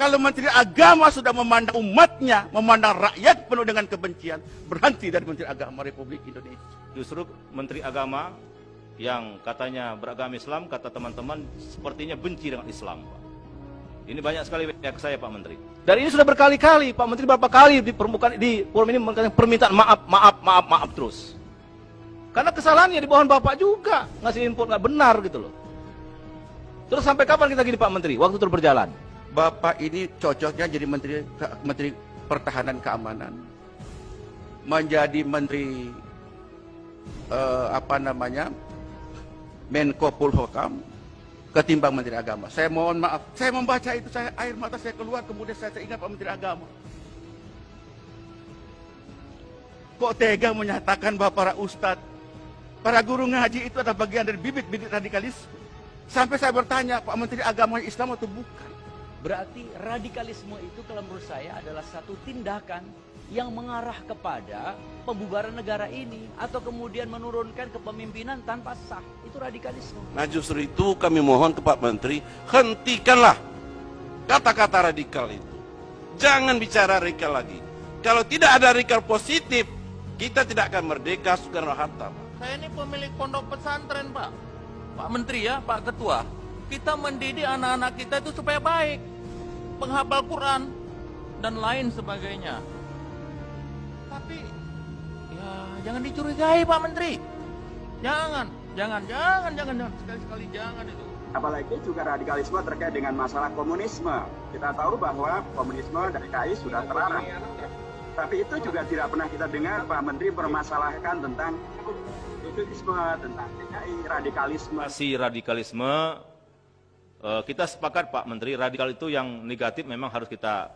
Kalau Menteri Agama sudah memandang umatnya, memandang rakyat penuh dengan kebencian, berhenti dari Menteri Agama Republik Indonesia. Justru Menteri Agama yang katanya beragama Islam, kata teman-teman, sepertinya benci dengan Islam, Pak. Ini banyak sekali pihak saya, Pak Menteri. Dan ini sudah berkali-kali, Pak Menteri berapa kali di permukaan di forum ini mengatakan permintaan maaf terus. Karena kesalahannya di bawah Bapak juga ngasih input nggak benar gitu loh. Terus sampai kapan kita gini, Pak Menteri? Waktu terus berjalan. Bapak ini cocoknya jadi Menteri Pertahanan Keamanan, menjadi Menteri Menko Polhukam ketimbang Menteri Agama. Saya mohon maaf, saya membaca itu, air mata saya keluar, kemudian saya ingat Pak Menteri Agama. Kok tega menyatakan bahwa para ustadz, para guru ngaji itu adalah bagian dari bibit-bibit radikalisme. Sampai saya bertanya, Pak Menteri Agama Islam atau bukan? Berarti radikalisme itu kalau menurut saya adalah satu tindakan yang mengarah kepada pembubaran negara ini atau kemudian menurunkan kepemimpinan tanpa sah. Itu radikalisme. Nah justru itu kami mohon ke Pak Menteri, hentikanlah kata-kata radikal itu. Jangan bicara radikal lagi. Kalau tidak ada radikal positif, kita tidak akan merdeka Soekarno-Hatta. Saya ini pemilik pondok pesantren, Pak. Pak Menteri ya, Pak Ketua. Kita mendidik anak-anak kita itu supaya baik, penghafal Quran dan lain sebagainya. Tapi ya jangan dicurigai, Pak Menteri. Jangan sekali-sekali jangan itu. Apalagi juga radikalisme terkait dengan masalah komunisme. Kita tahu bahwa komunisme dari KI sudah terlarang. Tapi itu juga tidak pernah kita dengar Pak Menteri bermasalahkan tentang komunisme, tentang PKI, radikalisme. Radikalisme, kita sepakat Pak Menteri, radikal itu yang negatif memang harus kita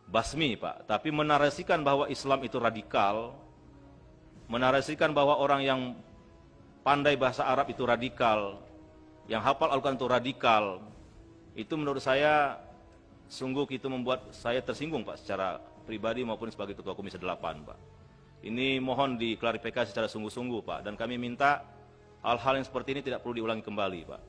basmi Pak. Tapi menarasikan bahwa Islam itu radikal, menarasikan bahwa orang yang pandai bahasa Arab itu radikal, yang hafal Al-Quran itu radikal, itu menurut saya sungguh itu membuat saya tersinggung Pak, secara pribadi maupun sebagai Ketua Komisi 8 Pak. Ini mohon diklarifikasi secara sungguh-sungguh Pak, dan kami minta hal-hal yang seperti ini tidak perlu diulangi kembali Pak.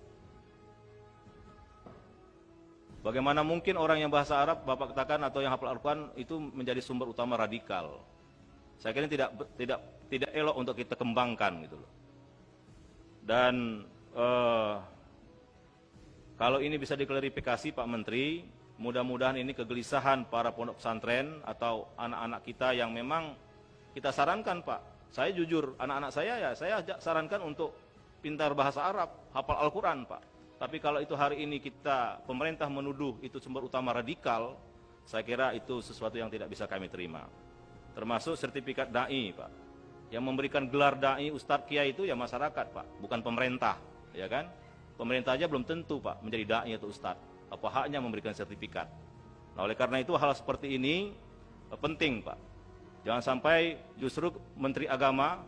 Bagaimana mungkin orang yang bahasa Arab Bapak katakan atau yang hafal Al-Quran itu menjadi sumber utama radikal? Saya kira tidak elok untuk kita kembangkan gitu loh. Dan kalau ini bisa diklarifikasi Pak Menteri, mudah-mudahan ini kegelisahan para pondok pesantren atau anak-anak kita yang memang kita sarankan Pak. Saya jujur, anak-anak saya sarankan untuk pintar bahasa Arab, hafal Al-Quran Pak. Tapi kalau itu hari ini pemerintah menuduh itu sumber utama radikal, saya kira itu sesuatu yang tidak bisa kami terima. Termasuk sertifikat da'i Pak. Yang memberikan gelar da'i, ustadz, kiai itu ya masyarakat Pak, bukan pemerintah, ya kan? Pemerintah aja belum tentu Pak menjadi da'i atau ustadz. Apa haknya memberikan sertifikat? Nah, oleh karena itu hal seperti ini penting Pak. Jangan sampai justru Menteri Agama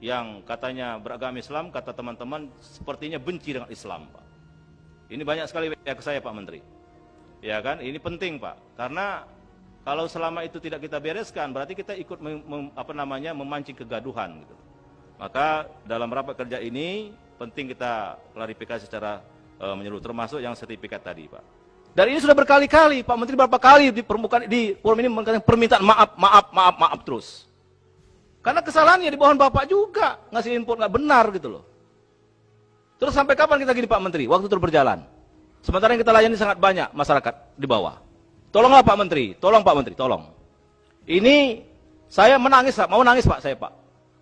yang katanya beragama Islam, kata teman-teman, sepertinya benci dengan Islam Pak. Ini banyak sekali pihak saya Pak Menteri. Ya kan? Ini penting Pak. Karena kalau selama itu tidak kita bereskan, berarti kita ikut memancing kegaduhan gitu. Maka dalam rapat kerja ini penting kita klarifikasi secara menyeluruh, termasuk yang sertifikat tadi Pak. Dan ini sudah berkali-kali Pak Menteri berapa kali di permukaan di forum ini mengatakan permintaan maaf terus. Karena kesalahannya di bawah Bapak juga ngasih input nggak benar gitu loh. Terus sampai kapan kita gini Pak Menteri? Waktu terus berjalan. Sementara yang kita layani sangat banyak masyarakat di bawah. Tolonglah Pak Menteri, tolong Pak Menteri, tolong. Ini saya menangis, mau nangis Pak saya Pak.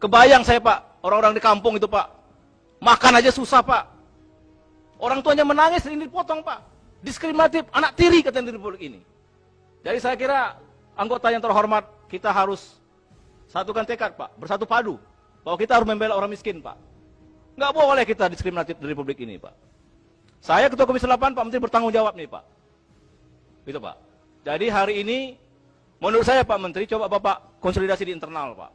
Kebayang saya Pak, orang-orang di kampung itu Pak, makan aja susah Pak. Orang tuanya menangis, ini dipotong Pak. Diskriminatif, anak tiri katanya di Republik ini. Jadi saya kira anggota yang terhormat, kita harus satukan tekad Pak, bersatu padu. Bahwa kita harus membela orang miskin Pak. Nggak boleh kita diskriminatif di Republik ini Pak. Saya Ketua Komisi 8, Pak Menteri bertanggung jawab nih Pak. Gitu Pak. Jadi hari ini, menurut saya Pak Menteri, coba Bapak konsolidasi di internal Pak.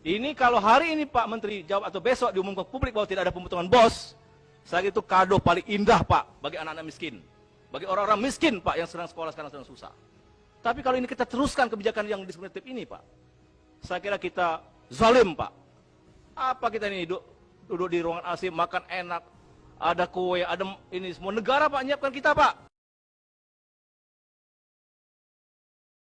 Ini kalau hari ini Pak Menteri jawab atau besok diumumkan ke publik bahwa tidak ada pemotongan bos, saya kira itu kado paling indah Pak bagi anak-anak miskin. Bagi orang-orang miskin Pak yang sedang sekolah sekarang sedang susah. Tapi kalau ini kita teruskan kebijakan yang diskriminatif ini Pak, saya kira kita zalim Pak. Apa kita ini duduk di ruangan AC, makan enak, ada kue, ada ini semua negara Pak nyiapkan kita Pak.